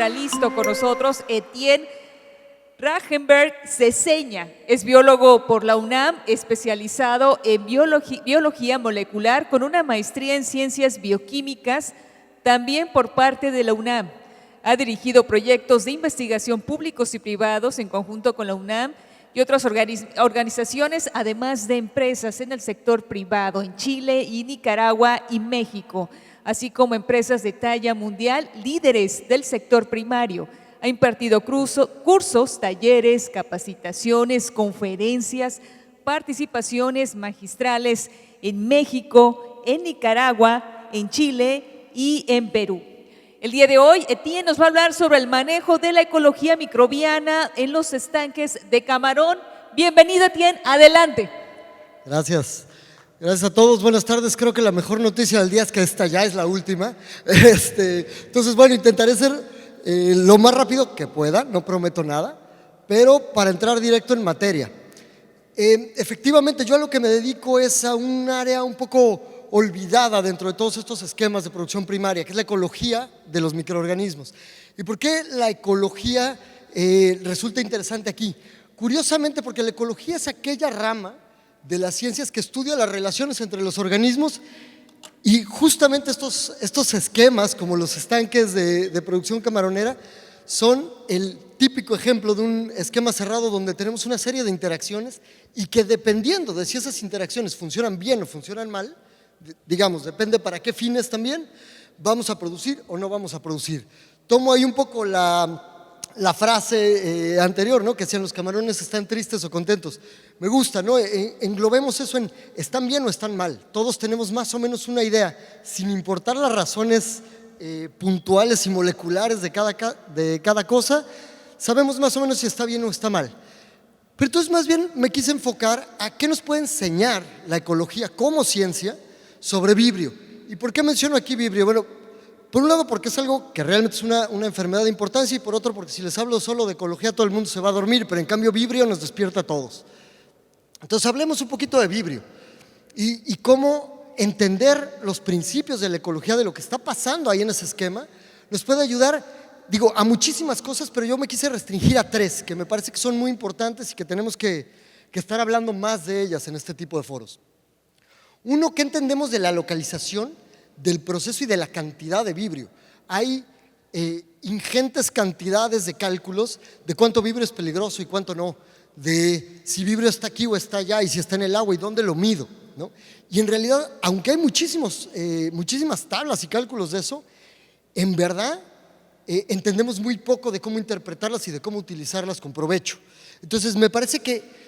está listo con nosotros Etienne Ragenberg Ceseña. Es biólogo por la UNAM, especializado en biología molecular con una maestría en ciencias bioquímicas, también por parte de la UNAM. Ha dirigido proyectos de investigación públicos y privados en conjunto con la UNAM y otras organizaciones, además de empresas en el sector privado en Chile y Nicaragua y México, así como empresas de talla mundial, líderes del sector primario. Ha impartido cursos, talleres, capacitaciones, conferencias, participaciones magistrales en México, en Nicaragua, en Chile y en Perú. El día de hoy, Etienne nos va a hablar sobre el manejo de la ecología microbiana en los estanques de camarón. Bienvenido, Etienne, adelante. Gracias. Gracias a todos, buenas tardes. Creo que la mejor noticia del día es que esta ya es la última. Entonces, bueno, intentaré ser lo más rápido que pueda, no prometo nada, pero para entrar directo en materia. Efectivamente, yo a lo que me dedico es a un área un poco olvidada dentro de todos estos esquemas de producción primaria, que es la ecología de los microorganismos. ¿Y por qué la ecología resulta interesante aquí? Curiosamente, porque la ecología es aquella rama de las ciencias que estudia las relaciones entre los organismos y justamente estos esquemas, como los estanques de producción camaronera, son el típico ejemplo de un esquema cerrado donde tenemos una serie de interacciones y que dependiendo de si esas interacciones funcionan bien o funcionan mal, digamos, depende para qué fines también, vamos a producir o no vamos a producir. Tomo ahí un poco la frase anterior, ¿no? Que decían los camarones están tristes o contentos. Me gusta, ¿no? Englobemos eso en están bien o están mal. Todos tenemos más o menos una idea, sin importar las razones puntuales y moleculares de cada cosa, sabemos más o menos si está bien o está mal. Pero entonces más bien me quise enfocar a qué nos puede enseñar la ecología como ciencia sobre vibrio. ¿Y por qué menciono aquí vibrio? Bueno, por un lado porque es algo que realmente es una enfermedad de importancia y por otro porque si les hablo solo de ecología todo el mundo se va a dormir, pero en cambio vibrio nos despierta a todos. Entonces hablemos un poquito de vibrio y cómo entender los principios de la ecología, de lo que está pasando ahí en ese esquema, nos puede ayudar, digo, a muchísimas cosas, pero yo me quise restringir a tres que me parece que son muy importantes y que tenemos que estar hablando más de ellas en este tipo de foros. Uno, ¿qué entendemos de la localización, del proceso y de la cantidad de vibrio? Hay ingentes cantidades de cálculos de cuánto vibrio es peligroso y cuánto no, de si vibrio está aquí o está allá y si está en el agua y dónde lo mido, ¿no? Y en realidad, aunque hay muchísimas tablas y cálculos de eso, en verdad entendemos muy poco de cómo interpretarlas y de cómo utilizarlas con provecho. Entonces me parece que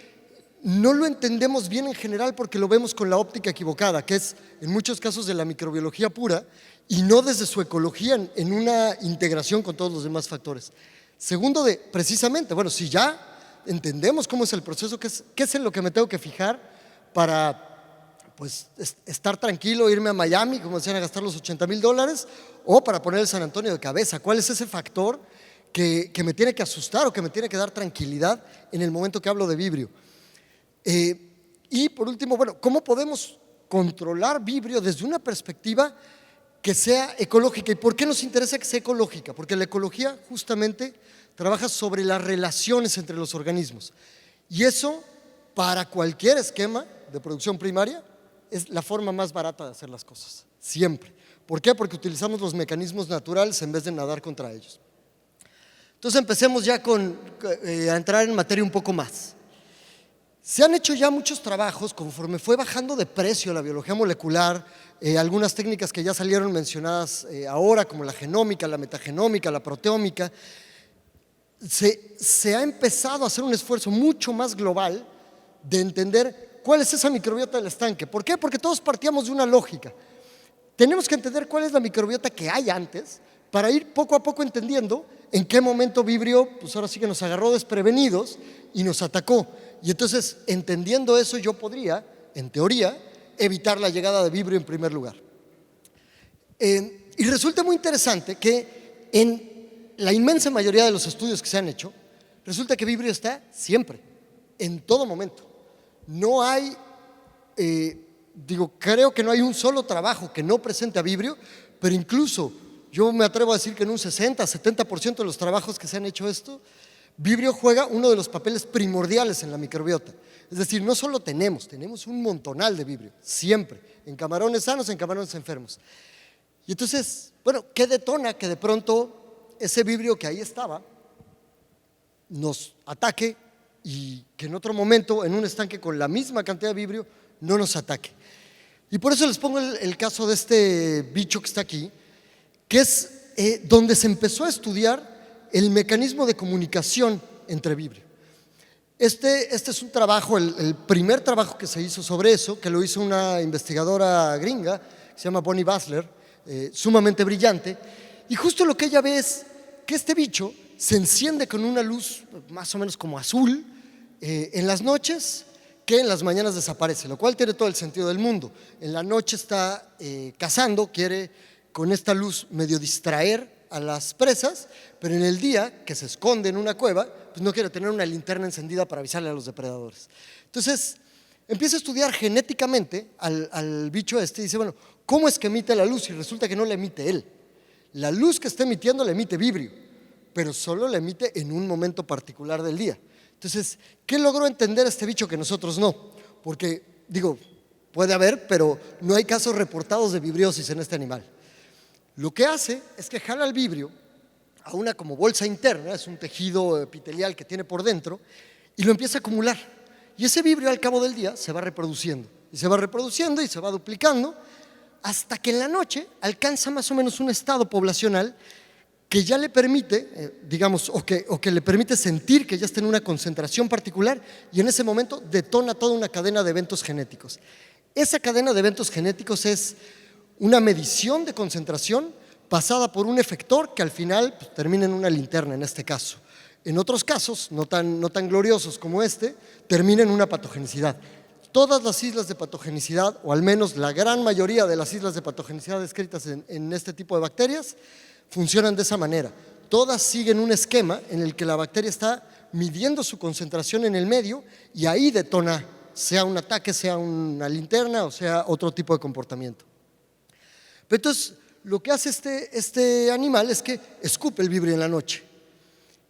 no lo entendemos bien en general porque lo vemos con la óptica equivocada, que es en muchos casos de la microbiología pura y no desde su ecología en una integración con todos los demás factores. Segundo, precisamente, bueno, si ya entendemos cómo es el proceso, qué es en lo que me tengo que fijar para pues, estar tranquilo, irme a Miami, como decían, a gastar los $80,000 o para poner el San Antonio de cabeza. ¿Cuál es ese factor que me tiene que asustar o que me tiene que dar tranquilidad en el momento que hablo de vibrio? Y por último, bueno, ¿cómo podemos controlar vibrio desde una perspectiva que sea ecológica? ¿Y por qué nos interesa que sea ecológica? Porque la ecología justamente trabaja sobre las relaciones entre los organismos y eso para cualquier esquema de producción primaria es la forma más barata de hacer las cosas, siempre. ¿Por qué? Porque utilizamos los mecanismos naturales en vez de nadar contra ellos. Entonces empecemos ya a entrar en materia un poco más. Se han hecho ya muchos trabajos conforme fue bajando de precio la biología molecular, algunas técnicas que ya salieron mencionadas ahora, como la genómica, la metagenómica, la proteómica. Se ha empezado a hacer un esfuerzo mucho más global de entender cuál es esa microbiota del estanque. ¿Por qué? Porque todos partíamos de una lógica. Tenemos que entender cuál es la microbiota que hay antes para ir poco a poco entendiendo en qué momento vibrio, pues ahora sí que nos agarró desprevenidos y nos atacó. Y entonces, entendiendo eso, yo podría, en teoría, evitar la llegada de vibrio en primer lugar. Y resulta muy interesante que en la inmensa mayoría de los estudios que se han hecho, resulta que vibrio está siempre, en todo momento. No hay, creo que no hay un solo trabajo que no presente a vibrio, pero incluso yo me atrevo a decir que en un 60-70% de los trabajos que se han hecho esto, Vibrio juega uno de los papeles primordiales en la microbiota. Es decir, no solo tenemos un montonal de Vibrio, siempre, en camarones sanos, en camarones enfermos. Y entonces, bueno, ¿qué detona que de pronto ese Vibrio que ahí estaba nos ataque y que en otro momento, en un estanque con la misma cantidad de Vibrio, no nos ataque? Y por eso les pongo el caso de este bicho que está aquí, que es donde se empezó a estudiar el mecanismo de comunicación entre Vibrio. Este es un trabajo, el primer trabajo que se hizo sobre eso, que lo hizo una investigadora gringa, que se llama Bonnie Basler, sumamente brillante, y justo lo que ella ve es que este bicho se enciende con una luz más o menos como azul en las noches, que en las mañanas desaparece, lo cual tiene todo el sentido del mundo. En la noche está cazando, quiere con esta luz medio distraer a las presas, pero en el día, que se esconde en una cueva, pues no quiere tener una linterna encendida para avisarle a los depredadores. Entonces, empieza a estudiar genéticamente al bicho este y dice, bueno, ¿cómo es que emite la luz? Y resulta que no la emite él. La luz que está emitiendo la emite Vibrio, pero solo la emite en un momento particular del día. Entonces, ¿qué logró entender este bicho que nosotros no? Porque, digo, puede haber, pero no hay casos reportados de vibriosis en este animal. Lo que hace es que jala el Vibrio a una como bolsa interna, es un tejido epitelial que tiene por dentro, y lo empieza a acumular. Y ese Vibrio al cabo del día se va reproduciendo, y se va reproduciendo y se va duplicando, hasta que en la noche alcanza más o menos un estado poblacional que ya le permite, digamos, o que le permite sentir que ya está en una concentración particular, y en ese momento detona toda una cadena de eventos genéticos. Esa cadena de eventos genéticos es una medición de concentración pasada por un efector que al final pues, termina en una linterna en este caso. En otros casos, no tan gloriosos como este, termina en una patogenicidad. Todas las islas de patogenicidad, o al menos la gran mayoría de las islas de patogenicidad descritas en este tipo de bacterias, funcionan de esa manera. Todas siguen un esquema en el que la bacteria está midiendo su concentración en el medio y ahí detona, sea un ataque, sea una linterna o sea otro tipo de comportamiento. Pero entonces, lo que hace este animal es que escupe el Vibrio en la noche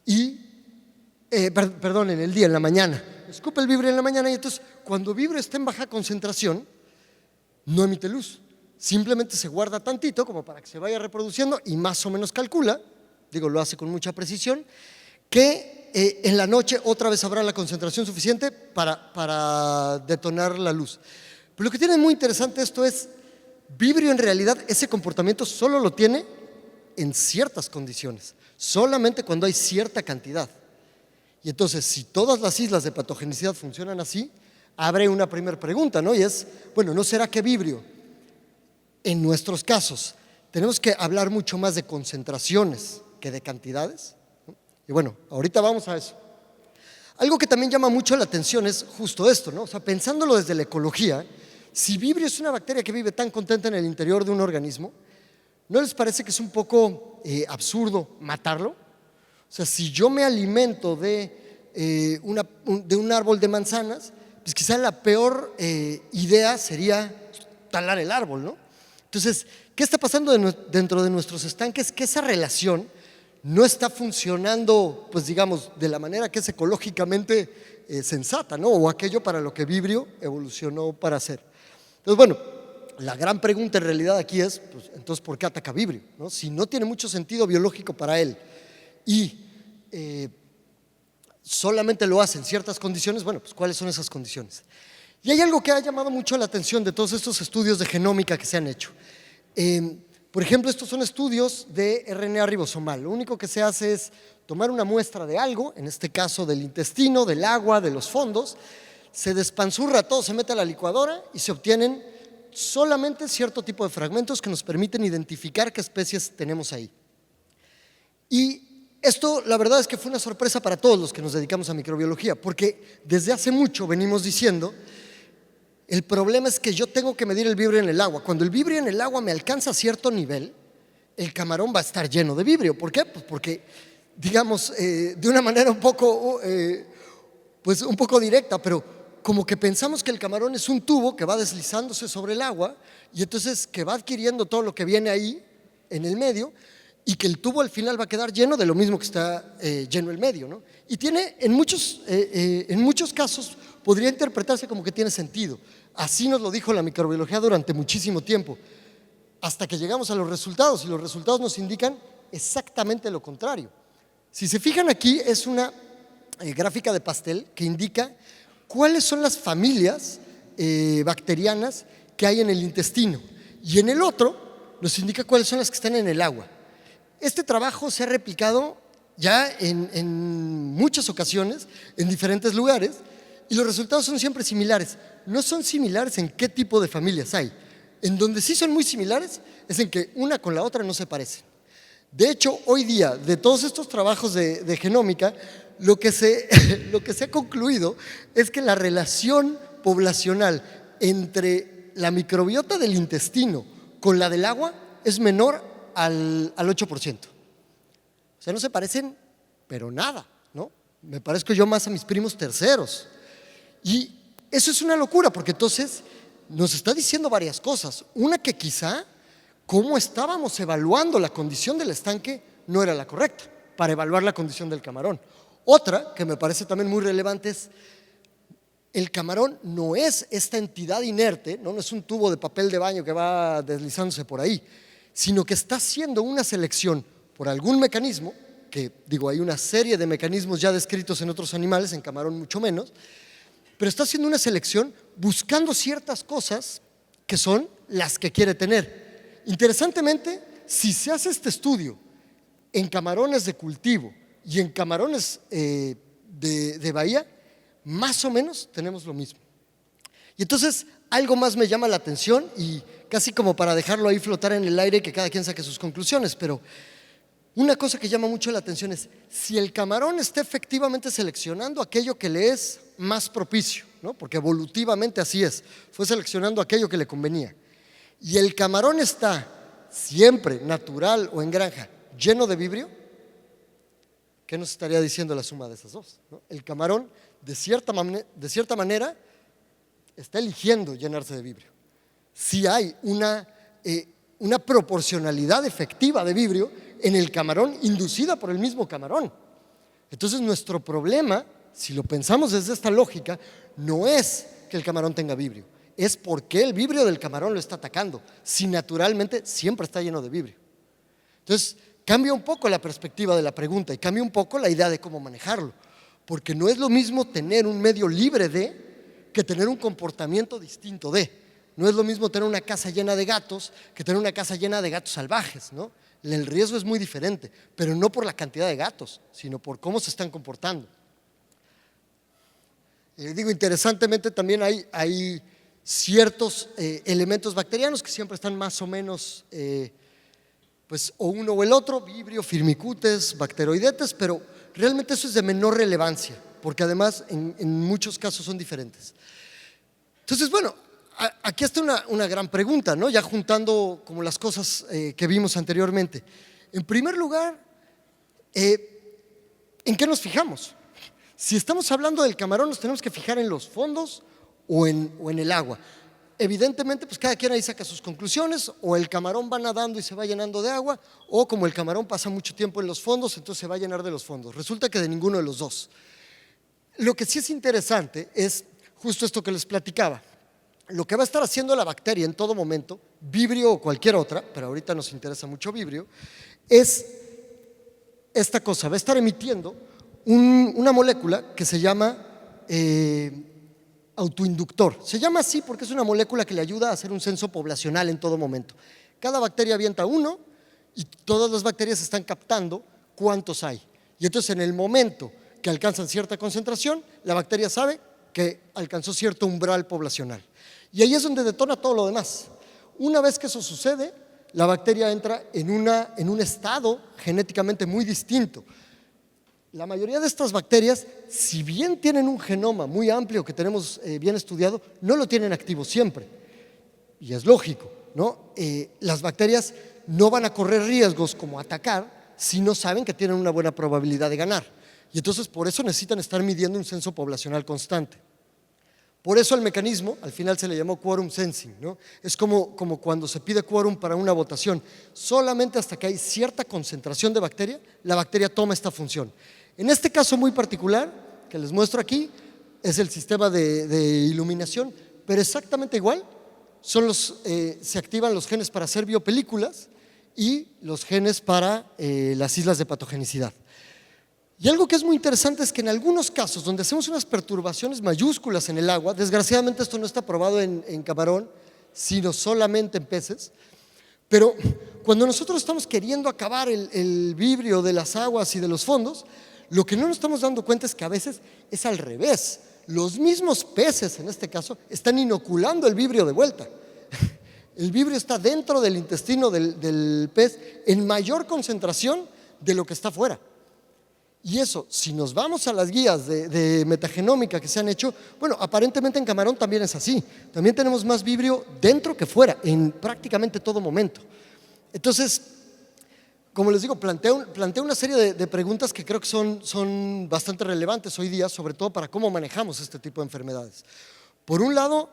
y, perdón, en el día, en la mañana. Escupe el Vibrio en la mañana y entonces, cuando Vibrio está en baja concentración, no emite luz. Simplemente se guarda tantito como para que se vaya reproduciendo y más o menos calcula, digo, lo hace con mucha precisión, que en la noche otra vez habrá la concentración suficiente para detonar la luz. Pero lo que tiene muy interesante esto es, Vibrio en realidad ese comportamiento solo lo tiene en ciertas condiciones, solamente cuando hay cierta cantidad. Y entonces, si todas las islas de patogenicidad funcionan así, abre una primera pregunta, ¿no? Y es, bueno, ¿no será que Vibrio en nuestros casos tenemos que hablar mucho más de concentraciones que de cantidades? Y bueno, ahorita vamos a eso. Algo que también llama mucho la atención es justo esto, ¿no? O sea, pensándolo desde la ecología, si Vibrio es una bacteria que vive tan contenta en el interior de un organismo, ¿no les parece que es un poco absurdo matarlo? O sea, si yo me alimento de un árbol de manzanas, pues quizá la peor idea sería talar el árbol, ¿no? Entonces, ¿qué está pasando dentro de nuestros estanques? Que esa relación no está funcionando, pues digamos, de la manera que es ecológicamente sensata, ¿no? O aquello para lo que Vibrio evolucionó para hacer. Entonces, bueno, la gran pregunta en realidad aquí es, pues, entonces, ¿por qué ataca Vibrio? ¿No? Si no tiene mucho sentido biológico para él y solamente lo hace en ciertas condiciones, bueno, pues ¿cuáles son esas condiciones? Y hay algo que ha llamado mucho la atención de todos estos estudios de genómica que se han hecho. Por ejemplo, estos son estudios de RNA ribosomal. Lo único que se hace es tomar una muestra de algo, en este caso del intestino, del agua, de los fondos, se despanzurra todo, se mete a la licuadora y se obtienen solamente cierto tipo de fragmentos que nos permiten identificar qué especies tenemos ahí. Y esto, la verdad es que fue una sorpresa para todos los que nos dedicamos a microbiología, porque desde hace mucho venimos diciendo, el problema es que yo tengo que medir el Vibrio en el agua. Cuando el Vibrio en el agua me alcanza a cierto nivel, el camarón va a estar lleno de Vibrio. ¿Por qué? Pues porque, digamos, de una manera un poco directa, pero como que pensamos que el camarón es un tubo que va deslizándose sobre el agua y entonces que va adquiriendo todo lo que viene ahí en el medio y que el tubo al final va a quedar lleno de lo mismo que está lleno el medio, ¿no? Y tiene, en muchos casos, podría interpretarse como que tiene sentido. Así nos lo dijo la microbiología durante muchísimo tiempo, hasta que llegamos a los resultados, y los resultados nos indican exactamente lo contrario. Si se fijan aquí, es una gráfica de pastel que indica cuáles son las familias bacterianas que hay en el intestino, y en el otro nos indica cuáles son las que están en el agua. Este trabajo se ha replicado ya en muchas ocasiones, en diferentes lugares, y los resultados son siempre similares. No son similares en qué tipo de familias hay. En donde sí son muy similares es en que una con la otra no se parecen. De hecho, hoy día, de todos estos trabajos de genómica, lo que se ha concluido es que la relación poblacional entre la microbiota del intestino con la del agua es menor al 8%. O sea, no se parecen, pero nada, ¿no? Me parezco yo más a mis primos terceros. Y eso es una locura, porque entonces nos está diciendo varias cosas. Una, que quizá cómo estábamos evaluando la condición del estanque no era la correcta para evaluar la condición del camarón. Otra, que me parece también muy relevante, es el camarón no es esta entidad inerte, no es un tubo de papel de baño que va deslizándose por ahí, sino que está haciendo una selección por algún mecanismo, que digo, hay una serie de mecanismos ya descritos en otros animales, en camarón mucho menos, pero está haciendo una selección buscando ciertas cosas que son las que quiere tener. Interesantemente, si se hace este estudio en camarones de cultivo y en camarones de bahía, más o menos tenemos lo mismo. Y entonces algo más me llama la atención, y casi como para dejarlo ahí flotar en el aire y que cada quien saque sus conclusiones, pero una cosa que llama mucho la atención es si el camarón está efectivamente seleccionando aquello que le es más propicio, ¿no? Porque evolutivamente así es, fue seleccionando aquello que le convenía, y el camarón está siempre, natural o en granja, lleno de vibrio, ¿qué nos estaría diciendo la suma de esas dos, ¿no? El camarón de cierta manera está eligiendo llenarse de vibrio. Si hay una proporcionalidad efectiva de vibrio en el camarón inducida por el mismo camarón. Entonces nuestro problema, si lo pensamos desde esta lógica, no es que el camarón tenga vibrio, es porque el vibrio del camarón lo está atacando, si naturalmente siempre está lleno de vibrio. Entonces cambia un poco la perspectiva de la pregunta y cambia un poco la idea de cómo manejarlo, porque no es lo mismo tener un medio libre de que tener un comportamiento distinto de. No es lo mismo tener una casa llena de gatos que tener una casa llena de gatos salvajes, ¿no? El riesgo es muy diferente, pero no por la cantidad de gatos, sino por cómo se están comportando. Digo, interesantemente también hay ciertos elementos bacterianos que siempre están más o menos, pues o uno o el otro, vibrio, firmicutes, bacteroidetes, pero realmente eso es de menor relevancia, porque además en muchos casos son diferentes. Entonces, bueno, aquí está una gran pregunta, ¿no? Ya juntando como las cosas que vimos anteriormente. En primer lugar, ¿en qué nos fijamos? Si estamos hablando del camarón, nos tenemos que fijar en los fondos o en el agua. Evidentemente, pues cada quien ahí saca sus conclusiones, o el camarón va nadando y se va llenando de agua, o como el camarón pasa mucho tiempo en los fondos, entonces se va a llenar de los fondos. Resulta que de ninguno de los dos. Lo que sí es interesante es justo esto que les platicaba. Lo que va a estar haciendo la bacteria en todo momento, vibrio o cualquier otra, pero ahorita nos interesa mucho vibrio, es esta cosa, va a estar emitiendo una molécula que se llama autoinductor. Se llama así porque es una molécula que le ayuda a hacer un censo poblacional en todo momento. Cada bacteria avienta uno y todas las bacterias están captando cuántos hay. Y entonces en el momento que alcanzan cierta concentración, la bacteria sabe que alcanzó cierto umbral poblacional. Y ahí es donde detona todo lo demás. Una vez que eso sucede, la bacteria entra en un estado genéticamente muy distinto. La mayoría de estas bacterias, si bien tienen un genoma muy amplio que tenemos bien estudiado, no lo tienen activo siempre. Y es lógico, ¿no? Las bacterias no van a correr riesgos como atacar si no saben que tienen una buena probabilidad de ganar. Y entonces por eso necesitan estar midiendo un censo poblacional constante. Por eso el mecanismo, al final se le llamó quorum sensing, ¿no? Es como cuando se pide quórum para una votación. Solamente hasta que hay cierta concentración de bacteria, la bacteria toma esta función. En este caso muy particular, que les muestro aquí, es el sistema de iluminación, pero exactamente igual, se activan los genes para hacer biopelículas y los genes para las islas de patogenicidad. Y algo que es muy interesante es que en algunos casos donde hacemos unas perturbaciones mayúsculas en el agua, desgraciadamente esto no está probado en camarón, sino solamente en peces, pero cuando nosotros estamos queriendo acabar el vibrio de las aguas y de los fondos, lo que no nos estamos dando cuenta es que a veces es al revés. Los mismos peces, en este caso, están inoculando el vibrio de vuelta. El vibrio está dentro del intestino del pez en mayor concentración de lo que está fuera. Y eso, si nos vamos a las guías de metagenómica que se han hecho, bueno, aparentemente en camarón también es así. También tenemos más vibrio dentro que fuera, en prácticamente todo momento. Entonces, como les digo, planteo una serie de preguntas que creo que son bastante relevantes hoy día, sobre todo para cómo manejamos este tipo de enfermedades. Por un lado,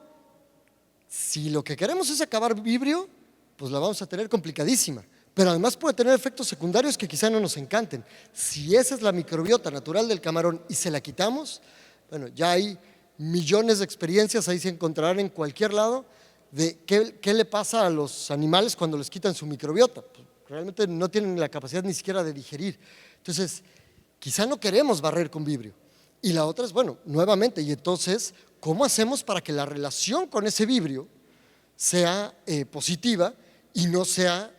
si lo que queremos es acabar vibrio, pues la vamos a tener complicadísima. Pero además puede tener efectos secundarios que quizá no nos encanten. Si esa es la microbiota natural del camarón y se la quitamos, bueno, ya hay millones de experiencias, ahí se encontrarán en cualquier lado, de qué le pasa a los animales cuando les quitan su microbiota. Pues realmente no tienen la capacidad ni siquiera de digerir. Entonces, quizá no queremos barrer con vibrio. Y la otra es, bueno, nuevamente, y entonces, ¿cómo hacemos para que la relación con ese vibrio sea positiva y no sea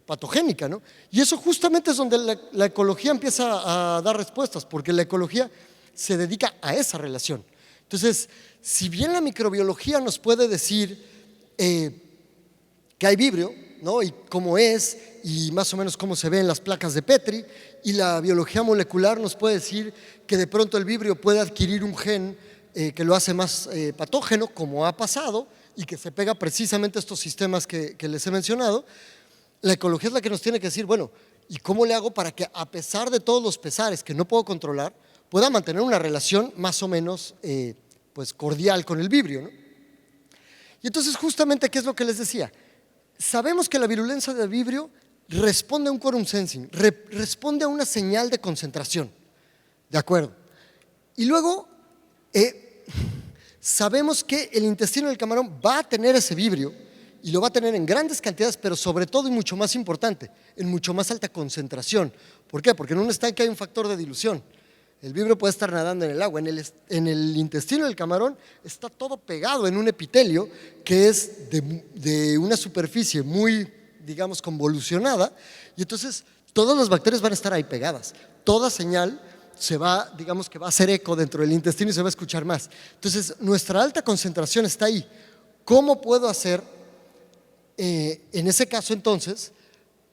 patogénica, ¿no? Y eso justamente es donde la ecología empieza a dar respuestas, porque la ecología se dedica a esa relación. Entonces, si bien la microbiología nos puede decir que hay vibrio, ¿no? Y cómo es, y más o menos cómo se ve en las placas de Petri, y la biología molecular nos puede decir que de pronto el vibrio puede adquirir un gen que lo hace más patógeno, como ha pasado, y que se pega precisamente a estos sistemas que les he mencionado. La ecología es la que nos tiene que decir, bueno, ¿y cómo le hago para que a pesar de todos los pesares que no puedo controlar, pueda mantener una relación más o menos pues cordial con el vibrio, ¿no? Y entonces justamente, ¿qué es lo que les decía? Sabemos que la virulencia del vibrio responde a un quorum sensing, responde a una señal de concentración, ¿de acuerdo? Y luego sabemos que el intestino del camarón va a tener ese vibrio y lo va a tener en grandes cantidades, pero sobre todo y mucho más importante, en mucho más alta concentración. ¿Por qué? Porque en un estanque hay un factor de dilución. El vibrio puede estar nadando en el agua. En el intestino del camarón está todo pegado en un epitelio que es de una superficie muy, digamos, convolucionada, y entonces todas las bacterias van a estar ahí pegadas. Toda señal digamos que va a hacer eco dentro del intestino y se va a escuchar más. Entonces, nuestra alta concentración está ahí. ¿Cómo puedo hacer, en ese caso entonces,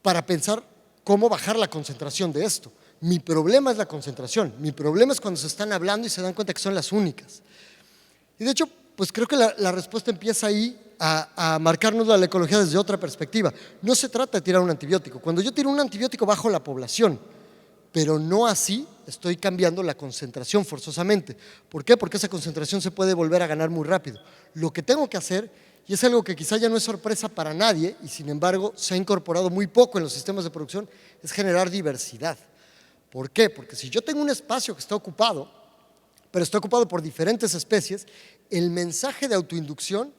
para pensar cómo bajar la concentración de esto? Mi problema es la concentración, mi problema es cuando se están hablando y se dan cuenta que son las únicas. Y de hecho, pues creo que la respuesta empieza ahí a marcarnos la ecología desde otra perspectiva. No se trata de tirar un antibiótico. Cuando yo tiro un antibiótico bajo la población, pero no así estoy cambiando la concentración forzosamente. ¿Por qué? Porque esa concentración se puede volver a ganar muy rápido. Lo que tengo que hacer, y es algo que quizá ya no es sorpresa para nadie, y sin embargo se ha incorporado muy poco en los sistemas de producción, es generar diversidad. ¿Por qué? Porque si yo tengo un espacio que está ocupado, pero está ocupado por diferentes especies, el mensaje de autoinducción,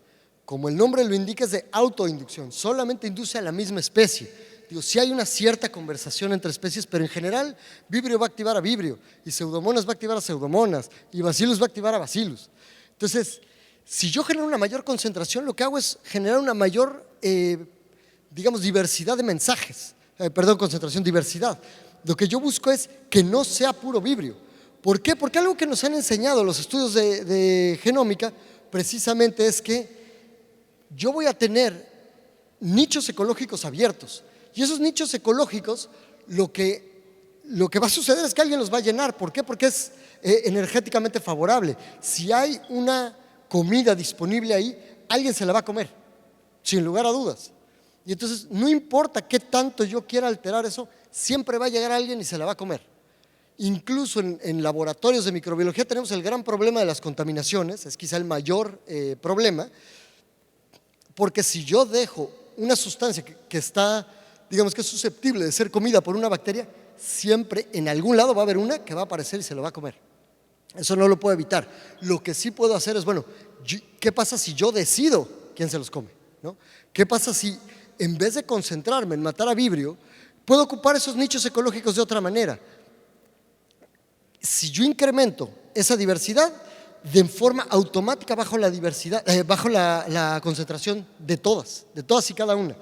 como el nombre lo indica, es de autoinducción, solamente induce a la misma especie. Digo, sí hay una cierta conversación entre especies, pero en general Vibrio va a activar a Vibrio, y Pseudomonas va a activar a Pseudomonas, y Bacillus va a activar a Bacillus. Entonces, si yo genero una mayor concentración, lo que hago es generar una mayor, digamos, diversidad de mensajes. Concentración, diversidad. Lo que yo busco es que no sea puro vibrio. ¿Por qué? Porque algo que nos han enseñado los estudios de genómica precisamente es que yo voy a tener nichos ecológicos abiertos, y esos nichos ecológicos lo que va a suceder es que alguien los va a llenar. ¿Por qué? Porque es energéticamente favorable. Si hay una comida disponible ahí, alguien se la va a comer, sin lugar a dudas. Y entonces no importa qué tanto yo quiera alterar eso, siempre va a llegar alguien y se la va a comer. Incluso en laboratorios de microbiología tenemos el gran problema de las contaminaciones, es quizá el mayor problema, porque si yo dejo una sustancia que está, digamos que es susceptible de ser comida por una bacteria, siempre en algún lado va a haber una que va a aparecer y se lo va a comer. Eso no lo puedo evitar. Lo que sí puedo hacer es, bueno, ¿qué pasa si yo decido quién se los come? ¿No? ¿Qué pasa si en vez de concentrarme en matar a vibrio, puedo ocupar esos nichos ecológicos de otra manera? Si yo incremento esa diversidad, de forma automática bajo la diversidad, bajo la concentración de todas y cada una.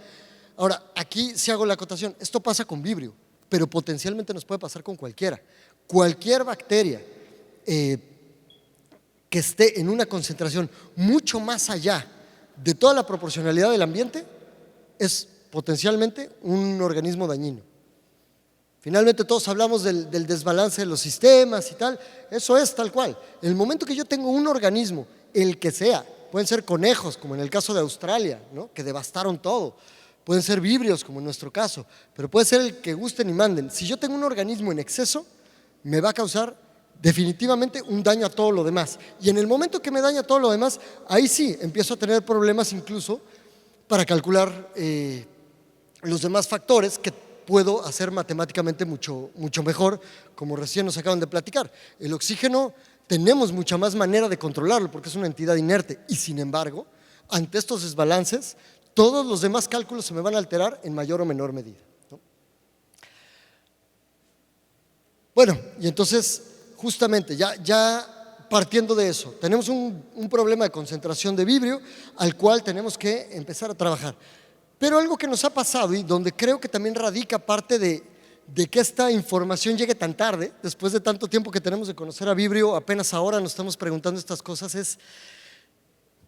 Ahora, aquí sí hago la acotación, esto pasa con vibrio, pero potencialmente nos puede pasar con cualquiera. Cualquier bacteria que esté en una concentración mucho más allá de toda la proporcionalidad del ambiente es potencialmente un organismo dañino. Finalmente todos hablamos del desbalance de los sistemas y tal, eso es tal cual. En el momento que yo tengo un organismo, el que sea, pueden ser conejos, como en el caso de Australia, ¿no? Que devastaron todo, pueden ser vibrios, como en nuestro caso, pero puede ser el que gusten y manden. Si yo tengo un organismo en exceso, me va a causar definitivamente un daño a todo lo demás. Y en el momento que me daña todo lo demás, ahí sí empiezo a tener problemas incluso para calcular los demás factores que puedo hacer matemáticamente mucho mejor, como recién nos acaban de platicar. El oxígeno tenemos mucha más manera de controlarlo porque es una entidad inerte y sin embargo, ante estos desbalances, todos los demás cálculos se me van a alterar en mayor o menor medida, ¿no? Bueno, y entonces justamente ya partiendo de eso, tenemos un problema de concentración de vibrio al cual tenemos que empezar a trabajar. Pero algo que nos ha pasado y donde creo que también radica parte de que esta información llegue tan tarde, después de tanto tiempo que tenemos de conocer a vibrio, apenas ahora nos estamos preguntando estas cosas,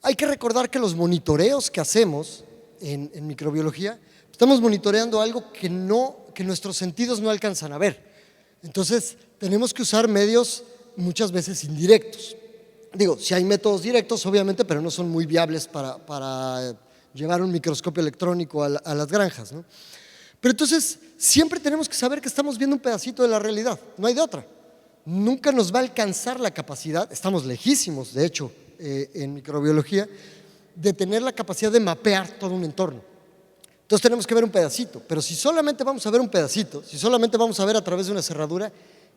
hay que recordar que los monitoreos que hacemos en microbiología, estamos monitoreando algo que nuestros sentidos no alcanzan a ver. Entonces, tenemos que usar medios muchas veces indirectos. Digo, si hay métodos directos, obviamente, pero no son muy viables para llevar un microscopio electrónico a las granjas, ¿no? Pero entonces, siempre tenemos que saber que estamos viendo un pedacito de la realidad, no hay de otra. Nunca nos va a alcanzar la capacidad, estamos lejísimos, de hecho, en microbiología, de tener la capacidad de mapear todo un entorno. Entonces tenemos que ver un pedacito, pero si solamente vamos a ver un pedacito, si solamente vamos a ver a través de una cerradura,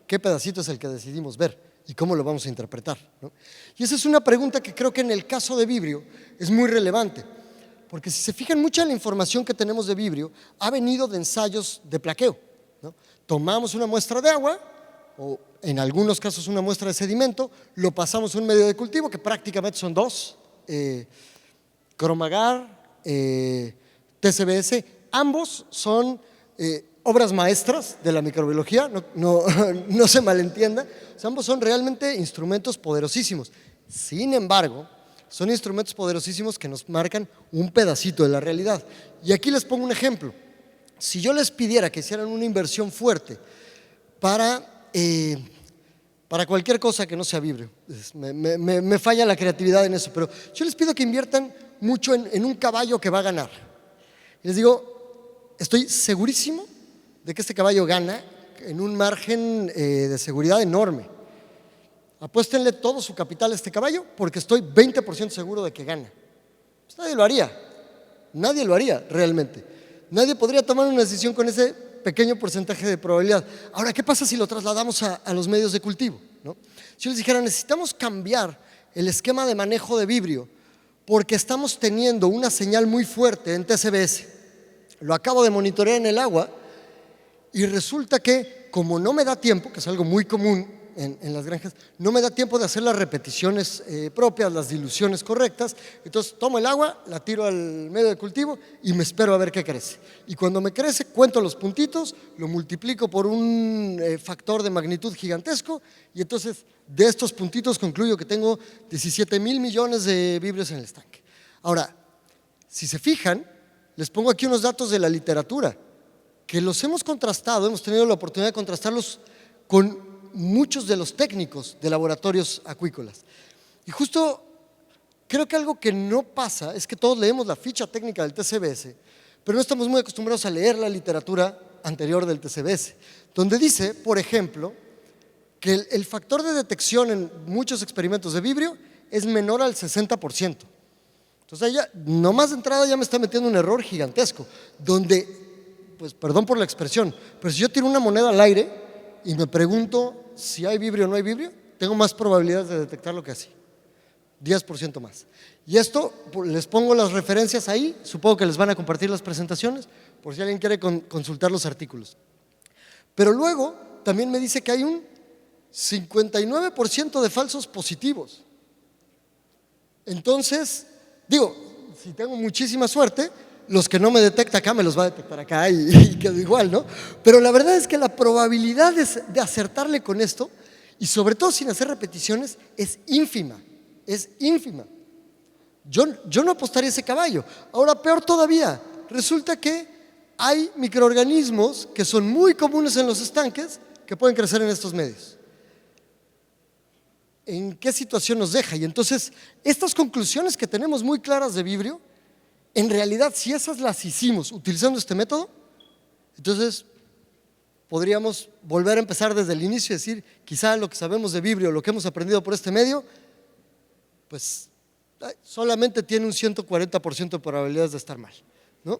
¿qué pedacito es el que decidimos ver? ¿Y cómo lo vamos a interpretar? ¿No? Y esa es una pregunta que creo que en el caso de vibrio es muy relevante, porque si se fijan, mucha de la información que tenemos de vibrio ha venido de ensayos de plaqueo, ¿no? Tomamos una muestra de agua, o en algunos casos una muestra de sedimento, lo pasamos a un medio de cultivo, que prácticamente son dos, Cromagar, TCBS, ambos son obras maestras de la microbiología, no se malentienda, o sea, ambos son realmente instrumentos poderosísimos. Sin embargo, son instrumentos poderosísimos que nos marcan un pedacito de la realidad. Y aquí les pongo un ejemplo. Si yo les pidiera que hicieran una inversión fuerte para cualquier cosa que no sea vibrio, me falla la creatividad en eso, pero yo les pido que inviertan mucho en un caballo que va a ganar. Y les digo, estoy segurísimo de que este caballo gana en un margen de seguridad enorme. Apuéstenle todo su capital a este caballo porque estoy 20% seguro de que gana. Pues nadie lo haría realmente. Nadie podría tomar una decisión con ese pequeño porcentaje de probabilidad. Ahora, ¿qué pasa si lo trasladamos a los medios de cultivo? ¿No? Si yo les dijera, necesitamos cambiar el esquema de manejo de vibrio porque estamos teniendo una señal muy fuerte en TCBS. Lo acabo de monitorear en el agua y resulta que, como no me da tiempo, que es algo muy común en las granjas, no me da tiempo de hacer las repeticiones propias, las diluciones correctas, entonces tomo el agua, la tiro al medio de cultivo y me espero a ver qué crece. Y cuando me crece, cuento los puntitos, lo multiplico por un factor de magnitud gigantesco y entonces de estos puntitos concluyo que tengo 17,000 millones de vibrios en el estanque. Ahora, si se fijan, les pongo aquí unos datos de la literatura, que los hemos contrastado, hemos tenido la oportunidad de contrastarlos con muchos de los técnicos de laboratorios acuícolas. Y justo creo que algo que no pasa es que todos leemos la ficha técnica del TCBS, pero no estamos muy acostumbrados a leer la literatura anterior del TCBS, donde dice, por ejemplo, que el factor de detección en muchos experimentos de Vibrio es menor al 60%. Entonces ella, nomás de entrada ya me está metiendo un error gigantesco, donde, pues perdón por la expresión, pero si yo tiro una moneda al aire y me pregunto si hay Vibrio o no hay Vibrio, tengo más probabilidades de detectarlo que así, 10% más. Y esto, les pongo las referencias ahí, supongo que les van a compartir las presentaciones, por si alguien quiere consultar los artículos. Pero luego también me dice que hay un 59% de falsos positivos. Entonces, digo, si tengo muchísima suerte, los que no me detecta acá me los va a detectar acá y quedo igual, ¿no? Pero la verdad es que la probabilidad de acertarle con esto, y sobre todo sin hacer repeticiones, es ínfima, es ínfima. Yo no apostaría ese caballo. Ahora, peor todavía, resulta que hay microorganismos que son muy comunes en los estanques que pueden crecer en estos medios. ¿En qué situación nos deja? Y entonces, estas conclusiones que tenemos muy claras de Vibrio, en realidad, si esas las hicimos utilizando este método, entonces podríamos volver a empezar desde el inicio y decir, quizá lo que sabemos de Vibrio, lo que hemos aprendido por este medio, pues solamente tiene un 140% de probabilidades de estar mal, ¿no?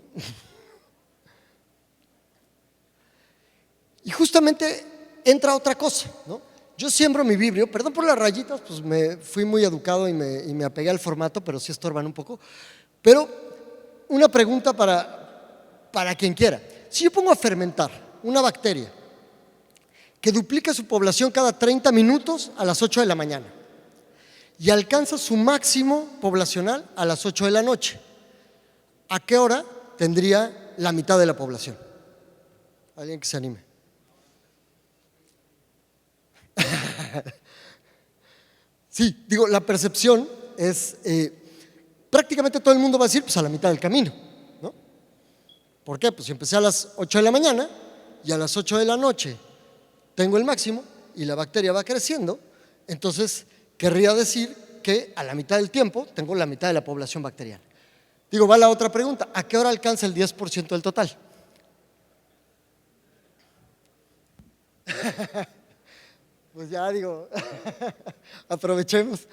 Y justamente entra otra cosa, ¿no? Yo siembro mi Vibrio, perdón por las rayitas, pues me fui muy educado y me apegué al formato, pero sí estorban un poco. Pero una pregunta para quien quiera. Si yo pongo a fermentar una bacteria que duplica su población cada 30 minutos a las 8 de la mañana y alcanza su máximo poblacional a las 8 de la noche, ¿a qué hora tendría la mitad de la población? Alguien que se anime. Sí, digo, la percepción es, prácticamente todo el mundo va a decir, pues a la mitad del camino, ¿no? ¿Por qué? Pues si empecé a las 8 de la mañana y a las 8 de la noche tengo el máximo y la bacteria va creciendo, entonces querría decir que a la mitad del tiempo tengo la mitad de la población bacteriana. Digo, va la otra pregunta, ¿a qué hora alcanza el 10% del total? Pues ya digo, aprovechemos.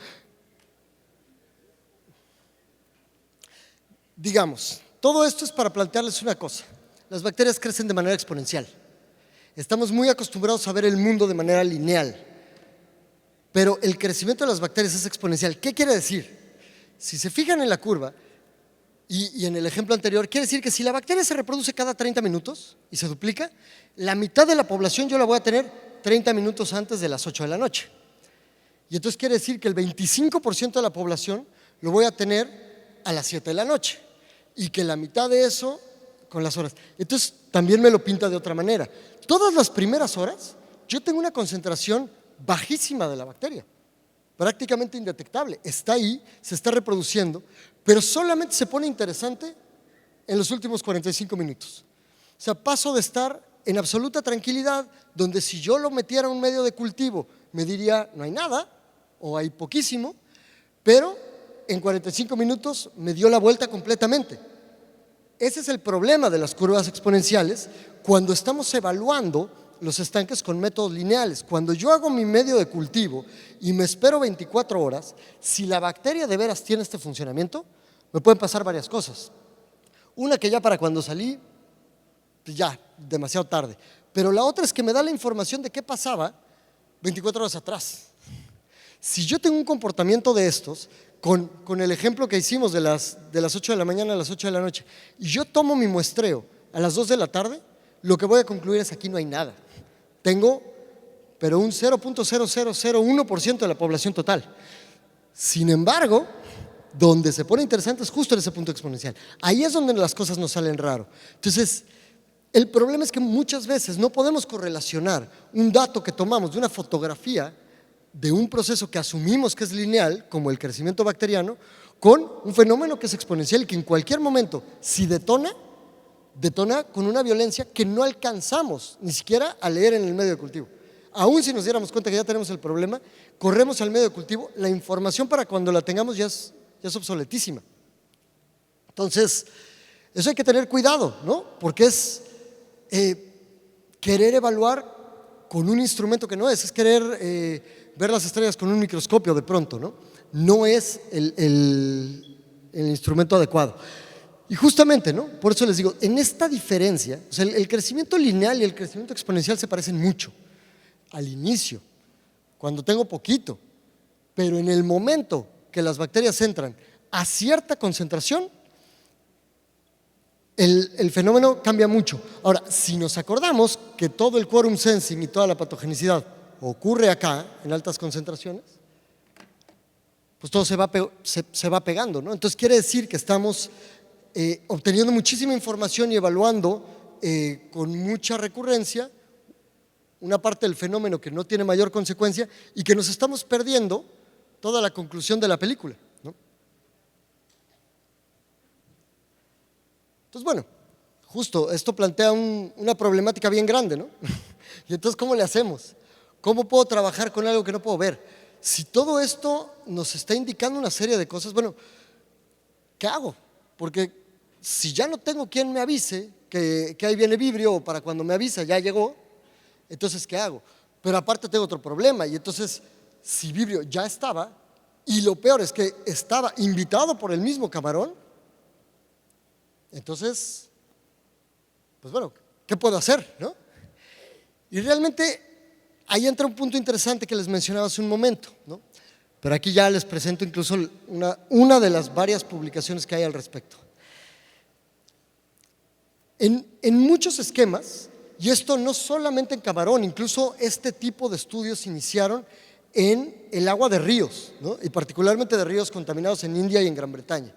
Digamos, todo esto es para plantearles una cosa. Las bacterias crecen de manera exponencial. Estamos muy acostumbrados a ver el mundo de manera lineal, pero el crecimiento de las bacterias es exponencial. ¿Qué quiere decir? Si se fijan en la curva y en el ejemplo anterior, quiere decir que si la bacteria se reproduce cada 30 minutos y se duplica, la mitad de la población yo la voy a tener 30 minutos antes de las 8 de la noche. Y entonces quiere decir que el 25% de la población lo voy a tener a las 7 de la noche y que la mitad de eso con las horas. Entonces también me lo pinta de otra manera. Todas las primeras horas yo tengo una concentración bajísima de la bacteria, prácticamente indetectable. Está ahí, se está reproduciendo, pero solamente se pone interesante en los últimos 45 minutos. O sea, paso de estar en absoluta tranquilidad, donde si yo lo metiera a un medio de cultivo, me diría, no hay nada, o hay poquísimo, pero en 45 minutos me dio la vuelta completamente. Ese es el problema de las curvas exponenciales cuando estamos evaluando los estanques con métodos lineales. Cuando yo hago mi medio de cultivo y me espero 24 horas, si la bacteria de veras tiene este funcionamiento, me pueden pasar varias cosas. Una, que ya para cuando salí, ya, demasiado tarde. Pero la otra es que me da la información de qué pasaba 24 horas atrás. Si yo tengo un comportamiento de estos, con el ejemplo que hicimos de las 8 de la mañana a las 8 de la noche, y yo tomo mi muestreo a las 2 de la tarde, lo que voy a concluir es que aquí no hay nada. Tengo, pero un 0.0001% de la población total. Sin embargo, donde se pone interesante es justo en ese punto exponencial. Ahí es donde las cosas nos salen raro. Entonces, el problema es que muchas veces no podemos correlacionar un dato que tomamos de una fotografía de un proceso que asumimos que es lineal, como el crecimiento bacteriano, con un fenómeno que es exponencial y que en cualquier momento, si detona con una violencia que no alcanzamos ni siquiera a leer en el medio de cultivo. Aún si nos diéramos cuenta que ya tenemos el problema, corremos al medio de cultivo, la información para cuando la tengamos ya es obsoletísima. Entonces, eso hay que tener cuidado, ¿no? Porque es querer evaluar con un instrumento que no es querer ver las estrellas con un microscopio de pronto, ¿no? No es el instrumento adecuado. Y justamente, ¿no? Por eso les digo, en esta diferencia, o sea, el crecimiento lineal y el crecimiento exponencial se parecen mucho al inicio, cuando tengo poquito, pero en el momento que las bacterias entran a cierta concentración, el fenómeno cambia mucho. Ahora, si nos acordamos que todo el quorum sensing y toda la patogenicidad ocurre acá, en altas concentraciones, pues todo se va pegando, ¿no? Entonces quiere decir que estamos obteniendo muchísima información y evaluando con mucha recurrencia una parte del fenómeno que no tiene mayor consecuencia y que nos estamos perdiendo toda la conclusión de la película, ¿no? Entonces, bueno, justo esto plantea una problemática bien grande, ¿no? Y entonces, ¿cómo le hacemos? ¿Cómo puedo trabajar con algo que no puedo ver? Si todo esto nos está indicando una serie de cosas, bueno, ¿qué hago? Porque si ya no tengo quien me avise que ahí viene Vibrio, o para cuando me avisa ya llegó, entonces ¿qué hago? Pero aparte tengo otro problema, y entonces si Vibrio ya estaba, y lo peor es que estaba invitado por el mismo camarón, entonces, pues bueno, ¿qué puedo hacer, no? Y realmente ahí entra un punto interesante que les mencionaba hace un momento, ¿no? Pero aquí ya les presento incluso una de las varias publicaciones que hay al respecto. En muchos esquemas, y esto no solamente en camarón, incluso este tipo de estudios iniciaron en el agua de ríos, ¿no? Y particularmente de ríos contaminados en India y en Gran Bretaña.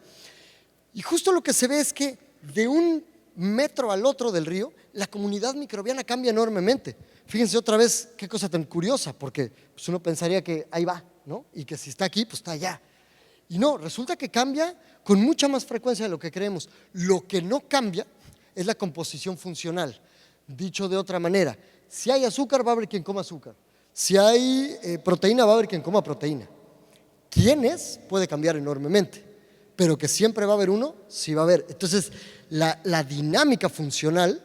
Y justo lo que se ve es que de un metro al otro del río, la comunidad microbiana cambia enormemente. Fíjense otra vez qué cosa tan curiosa, porque pues uno pensaría que ahí va, ¿no? Y que si está aquí, pues está allá. Y no, resulta que cambia con mucha más frecuencia de lo que creemos. Lo que no cambia es la composición funcional. Dicho de otra manera, si hay azúcar va a haber quien coma azúcar. Si hay proteína va a haber quien coma proteína. ¿Quién es? Puede cambiar enormemente. Pero que siempre va a haber uno, sí va a haber. Entonces, la dinámica funcional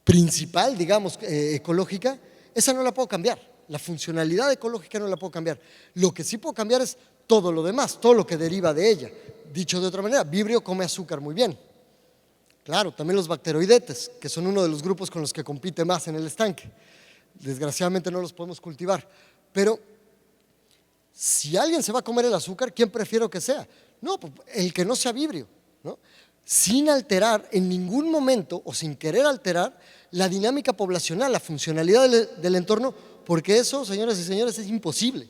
principal, digamos, ecológica, esa no la puedo cambiar. La funcionalidad ecológica no la puedo cambiar. Lo que sí puedo cambiar es todo lo demás, todo lo que deriva de ella. Dicho de otra manera, Vibrio come azúcar muy bien. Claro, también los bacteroidetes, que son uno de los grupos con los que compite más en el estanque. Desgraciadamente no los podemos cultivar. Pero si alguien se va a comer el azúcar, ¿quién prefiero que sea? No, pues el que no sea Vibrio, ¿no? Sin alterar en ningún momento o sin querer alterar la dinámica poblacional, la funcionalidad del entorno, porque eso, señoras y señores, es imposible.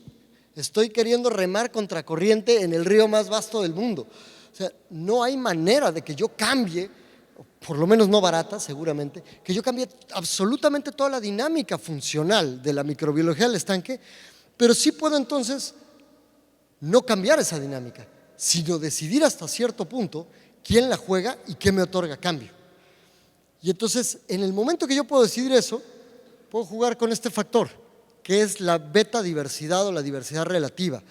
Estoy queriendo remar contracorriente en el río más vasto del mundo. O sea, no hay manera de que yo cambie, por lo menos no barata seguramente, que yo cambie absolutamente toda la dinámica funcional de la microbiología del estanque, pero sí puedo entonces no cambiar esa dinámica, sino decidir hasta cierto punto quién la juega y qué me otorga cambio. Y entonces, en el momento que yo puedo decidir eso, puedo jugar con este factor, que es la beta diversidad o la diversidad relativa.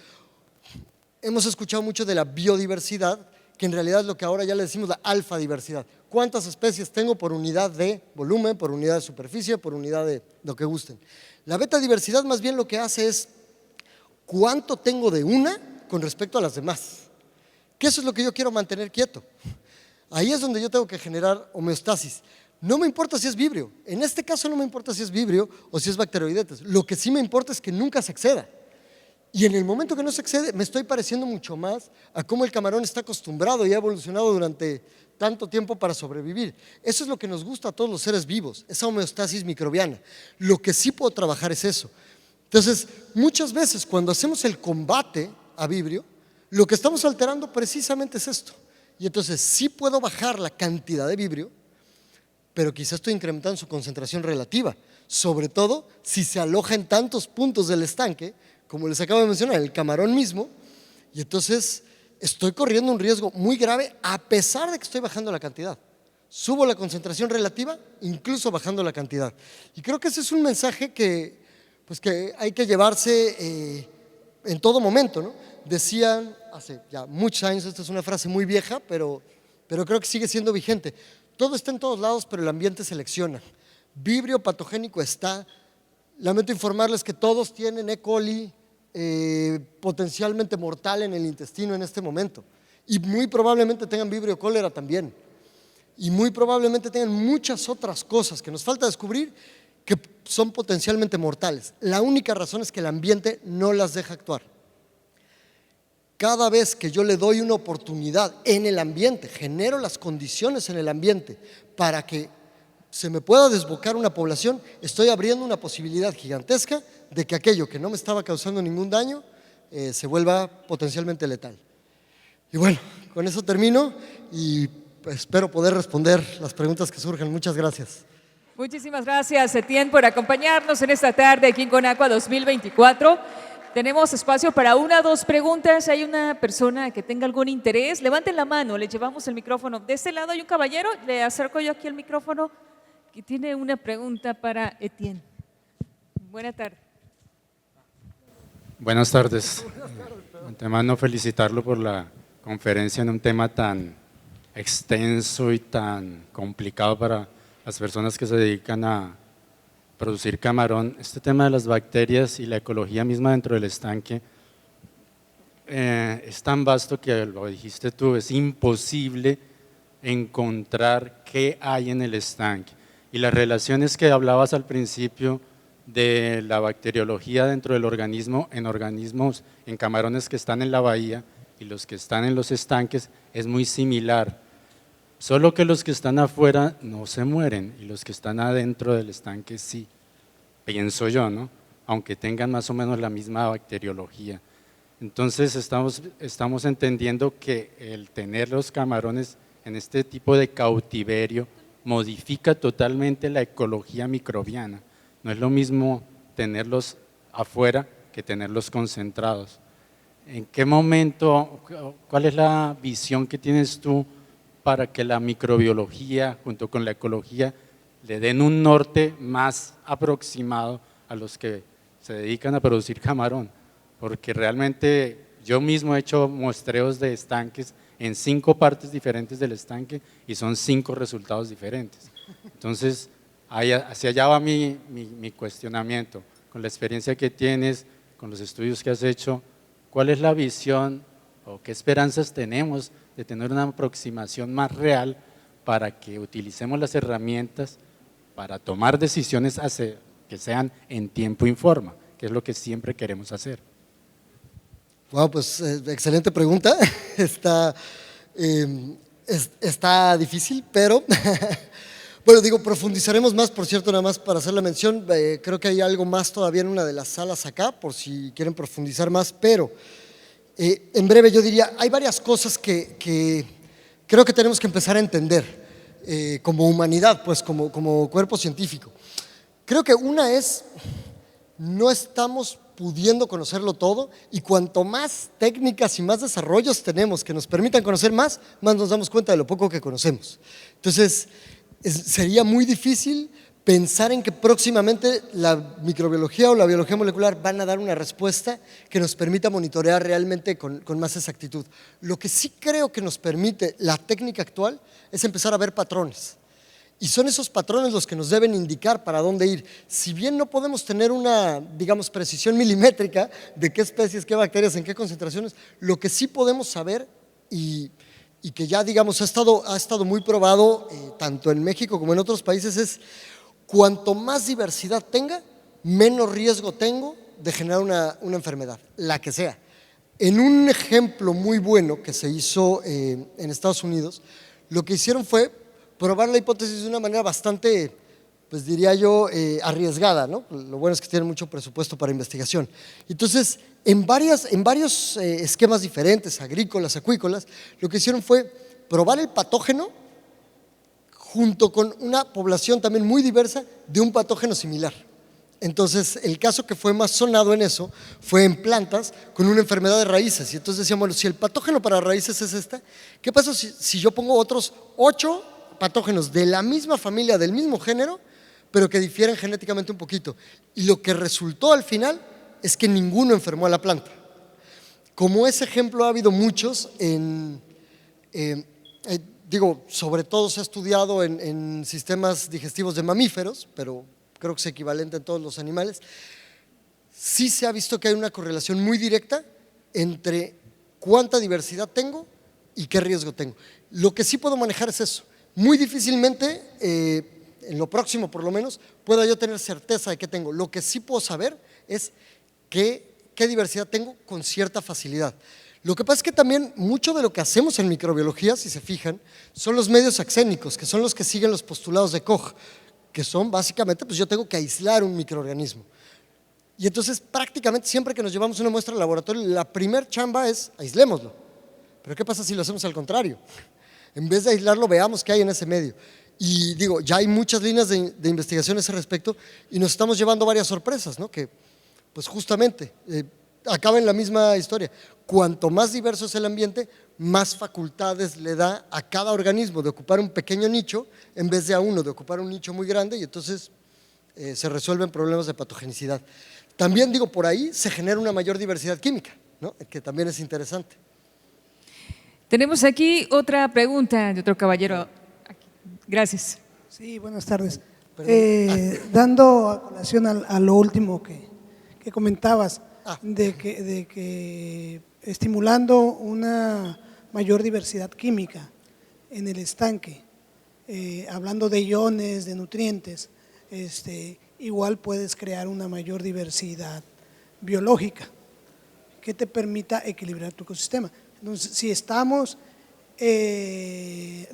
Hemos escuchado mucho de la biodiversidad, que en realidad es lo que ahora ya le decimos la alfa diversidad. ¿Cuántas especies tengo por unidad de volumen, por unidad de superficie, por unidad de lo que gusten? La beta diversidad más bien lo que hace es cuánto tengo de una con respecto a las demás. Que eso es lo que yo quiero mantener quieto. Ahí es donde yo tengo que generar homeostasis. No me importa si es Vibrio. En este caso no me importa si es Vibrio o si es bacteroidetes. Lo que sí me importa es que nunca se exceda. Y en el momento que no se excede, me estoy pareciendo mucho más a cómo el camarón está acostumbrado y ha evolucionado durante tanto tiempo para sobrevivir. Eso es lo que nos gusta a todos los seres vivos, esa homeostasis microbiana. Lo que sí puedo trabajar es eso. Entonces, muchas veces cuando hacemos el combate a Vibrio, lo que estamos alterando precisamente es esto. Y entonces sí puedo bajar la cantidad de Vibrio, pero quizás estoy incrementando su concentración relativa, sobre todo si se aloja en tantos puntos del estanque, como les acabo de mencionar, el camarón mismo, y entonces estoy corriendo un riesgo muy grave a pesar de que estoy bajando la cantidad. Subo la concentración relativa, incluso bajando la cantidad. Y creo que ese es un mensaje que hay que llevarse en todo momento, ¿no? Decían hace ya muchos años, esta es una frase muy vieja, pero creo que sigue siendo vigente. Todo está en todos lados, pero el ambiente selecciona. Vibrio patogénico está. Lamento informarles que todos tienen E. coli potencialmente mortal en el intestino en este momento. Y muy probablemente tengan vibrio cólera también. Y muy probablemente tengan muchas otras cosas que nos falta descubrir que son potencialmente mortales. La única razón es que el ambiente no las deja actuar. Cada vez que yo le doy una oportunidad en el ambiente, genero las condiciones en el ambiente para que se me pueda desbocar una población, estoy abriendo una posibilidad gigantesca de que aquello que no me estaba causando ningún daño se vuelva potencialmente letal. Y bueno, con eso termino y espero poder responder las preguntas que surjan. Muchas gracias. Muchísimas gracias, Etienne, por acompañarnos en esta tarde aquí en Conagua 2024. Tenemos espacio para 1 o 2 preguntas. ¿Hay una persona que tenga algún interés? Levanten la mano, le llevamos el micrófono. De este lado hay un caballero, le acerco yo aquí el micrófono, que tiene una pregunta para Etienne. Buenas tardes. Buenas tardes. De antemano felicitarlo por la conferencia en un tema tan extenso y tan complicado para las personas que se dedican a producir camarón. Este tema de las bacterias y la ecología misma dentro del estanque es tan vasto que, lo dijiste tú, es imposible encontrar qué hay en el estanque. Y las relaciones que hablabas al principio de la bacteriología dentro del organismo, en organismos, en camarones que están en la bahía y los que están en los estanques, es muy similar. Solo que los que están afuera no se mueren y los que están adentro del estanque sí, pienso yo, ¿no? Aunque tengan más o menos la misma bacteriología. Entonces estamos entendiendo que el tener los camarones en este tipo de cautiverio modifica totalmente la ecología microbiana. No es lo mismo tenerlos afuera que tenerlos concentrados. ¿En qué momento, cuál es la visión que tienes tú para que la microbiología junto con la ecología le den un norte más aproximado a los que se dedican a producir camarón? Porque realmente yo mismo he hecho muestreos de estanques en 5 partes diferentes del estanque y son 5 resultados diferentes. Entonces, hacia allá va mi cuestionamiento. Con la experiencia que tienes, con los estudios que has hecho, ¿cuál es la visión o qué esperanzas tenemos de tener una aproximación más real para que utilicemos las herramientas para tomar decisiones que sean en tiempo y forma, que es lo que siempre queremos hacer? Wow, pues excelente pregunta. Está difícil, pero bueno, profundizaremos más. Por cierto, nada más para hacer la mención, creo que hay algo más todavía en una de las salas acá, por si quieren profundizar más, pero en breve yo diría, hay varias cosas que creo que tenemos que empezar a entender como humanidad, pues como cuerpo científico. Creo que una es, no estamos pudiendo conocerlo todo, y cuanto más técnicas y más desarrollos tenemos que nos permitan conocer más nos damos cuenta de lo poco que conocemos. Entonces, sería muy difícil pensar en que próximamente la microbiología o la biología molecular van a dar una respuesta que nos permita monitorear realmente con más exactitud. Lo que sí creo que nos permite la técnica actual es empezar a ver patrones. Y son esos patrones los que nos deben indicar para dónde ir. Si bien no podemos tener una, precisión milimétrica de qué especies, qué bacterias, en qué concentraciones, lo que sí podemos saber y que ya, ha estado muy probado tanto en México como en otros países es cuanto más diversidad tenga, menos riesgo tengo de generar una enfermedad, la que sea. En un ejemplo muy bueno que se hizo en Estados Unidos, lo que hicieron fue probar la hipótesis de una manera bastante, pues diría yo, arriesgada, ¿no? Lo bueno es que tienen mucho presupuesto para investigación. Entonces, en varios esquemas diferentes, agrícolas, acuícolas, lo que hicieron fue probar el patógeno junto con una población también muy diversa de un patógeno similar. Entonces, el caso que fue más sonado en eso fue en plantas con una enfermedad de raíces. Y entonces decíamos, bueno, si el patógeno para raíces es esta, ¿qué pasa si yo pongo otros 8 patógenos de la misma familia, del mismo género, pero que difieren genéticamente un poquito? Y lo que resultó al final es que ninguno enfermó a la planta. Como ese ejemplo ha habido muchos digo, sobre todo se ha estudiado en sistemas digestivos de mamíferos, pero creo que es equivalente en todos los animales. Sí se ha visto que hay una correlación muy directa entre cuánta diversidad tengo y qué riesgo tengo. Lo que sí puedo manejar es eso. Muy difícilmente, en lo próximo por lo menos, pueda yo tener certeza de qué tengo. Lo que sí puedo saber es qué diversidad tengo con cierta facilidad. Lo que pasa es que también mucho de lo que hacemos en microbiología, si se fijan, son los medios axénicos, que son los que siguen los postulados de Koch, que son básicamente, pues yo tengo que aislar un microorganismo. Y entonces prácticamente siempre que nos llevamos una muestra al laboratorio, la primer chamba es aislémoslo. Pero ¿qué pasa si lo hacemos al contrario? En vez de aislarlo, veamos qué hay en ese medio. Y digo, ya hay muchas líneas de investigación a ese respecto y nos estamos llevando varias sorpresas, ¿no? Que pues justamente acaba en la misma historia. Cuanto más diverso es el ambiente, más facultades le da a cada organismo de ocupar un pequeño nicho en vez de a uno de ocupar un nicho muy grande, y entonces se resuelven problemas de patogenicidad. También digo, por ahí se genera una mayor diversidad química, ¿no? Que también es interesante. Tenemos aquí otra pregunta de otro caballero. Gracias. Sí, buenas tardes. Dando a colación a lo último que comentabas, de que estimulando una mayor diversidad química en el estanque, hablando de iones, de nutrientes, igual puedes crear una mayor diversidad biológica que te permita equilibrar tu ecosistema. Entonces, si estamos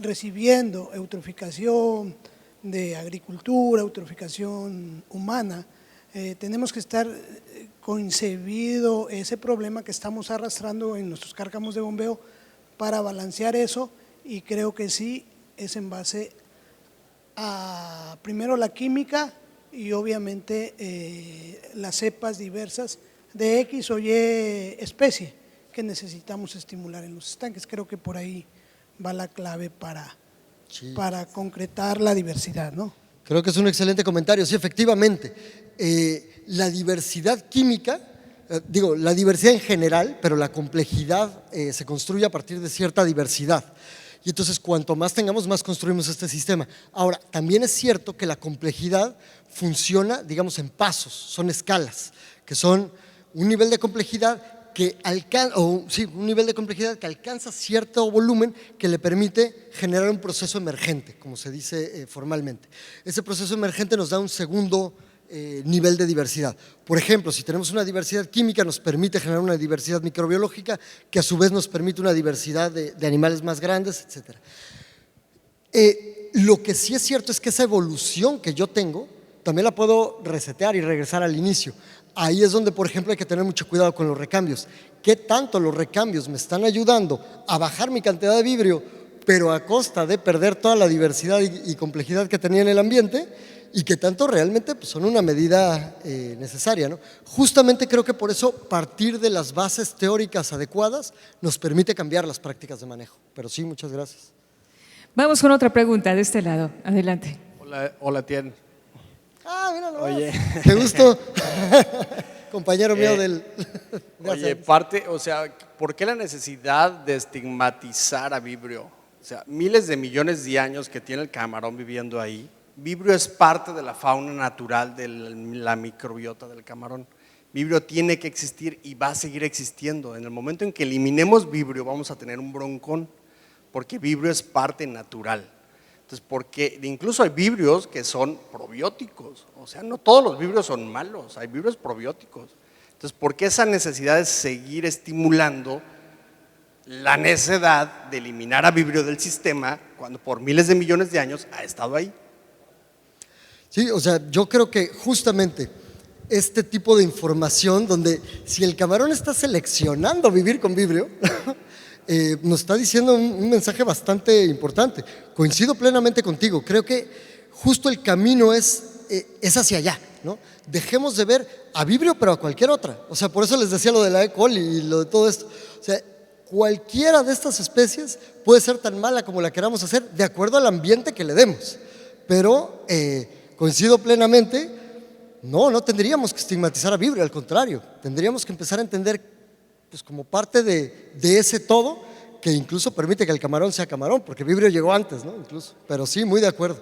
recibiendo eutroficación de agricultura, eutroficación humana, tenemos que estar concebido ese problema que estamos arrastrando en nuestros cárcamos de bombeo para balancear eso, y creo que sí es en base a primero la química y obviamente las cepas diversas de X o Y especie que necesitamos estimular en los estanques. Creo que por ahí va la clave para concretar la diversidad, ¿no? Creo que es un excelente comentario. Sí, efectivamente, la diversidad química, la diversidad en general, pero la complejidad se construye a partir de cierta diversidad. Y entonces, cuanto más tengamos, más construimos este sistema. Ahora, también es cierto que la complejidad funciona, digamos, en pasos, son escalas, que son un nivel de complejidad que alcanza cierto volumen que le permite generar un proceso emergente, como se dice formalmente. Ese proceso emergente nos da un segundo nivel de diversidad. Por ejemplo, si tenemos una diversidad química, nos permite generar una diversidad microbiológica que a su vez nos permite una diversidad de animales más grandes, etc. Lo que sí es cierto es que esa evolución que yo tengo también la puedo resetear y regresar al inicio. Ahí es donde, por ejemplo, hay que tener mucho cuidado con los recambios. ¿Qué tanto los recambios me están ayudando a bajar mi cantidad de vibrio, pero a costa de perder toda la diversidad y complejidad que tenía en el ambiente? Y que tanto realmente pues, son una medida necesaria, ¿no? Justamente creo que por eso partir de las bases teóricas adecuadas nos permite cambiar las prácticas de manejo. Pero sí, muchas gracias. Vamos con otra pregunta de este lado. Adelante. Hola Tien. Mira nomás. Oye. Qué gusto. Compañero mío Oye, ¿por qué la necesidad de estigmatizar a Vibrio? O sea, miles de millones de años que tiene el camarón viviendo ahí. Vibrio es parte de la fauna natural de la microbiota del camarón. Vibrio tiene que existir y va a seguir existiendo. En el momento en que eliminemos Vibrio, vamos a tener un broncón, porque Vibrio es parte natural. Entonces, porque incluso hay vibrios que son probióticos, o sea, no todos los vibrios son malos, hay vibrios probióticos. Entonces, ¿por qué esa necesidad de seguir estimulando la necedad de eliminar a Vibrio del sistema cuando por miles de millones de años ha estado ahí? Sí, o sea, yo creo que justamente este tipo de información donde si el camarón está seleccionando vivir con Vibrio, nos está diciendo un mensaje bastante importante. Coincido plenamente contigo, creo que justo el camino es hacia allá, ¿no? Dejemos de ver a Vibrio pero a cualquier otra. O sea, por eso les decía lo de la E. coli y lo de todo esto. O sea, cualquiera de estas especies puede ser tan mala como la queramos hacer de acuerdo al ambiente que le demos. Pero coincido plenamente, no tendríamos que estigmatizar a Vibrio, al contrario, tendríamos que empezar a entender pues como parte de ese todo que incluso permite que el camarón sea camarón, porque vibrio llegó antes, ¿no? Incluso. Pero sí, muy de acuerdo.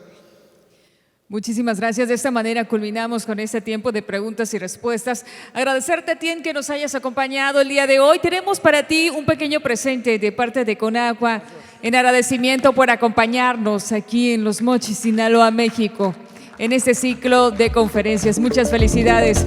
Muchísimas gracias. De esta manera culminamos con este tiempo de preguntas y respuestas. Agradecerte, Tien, que nos hayas acompañado el día de hoy. Tenemos para ti un pequeño presente de parte de Conagua en agradecimiento por acompañarnos aquí en Los Mochis, Sinaloa, México, en este ciclo de conferencias. Muchas felicidades.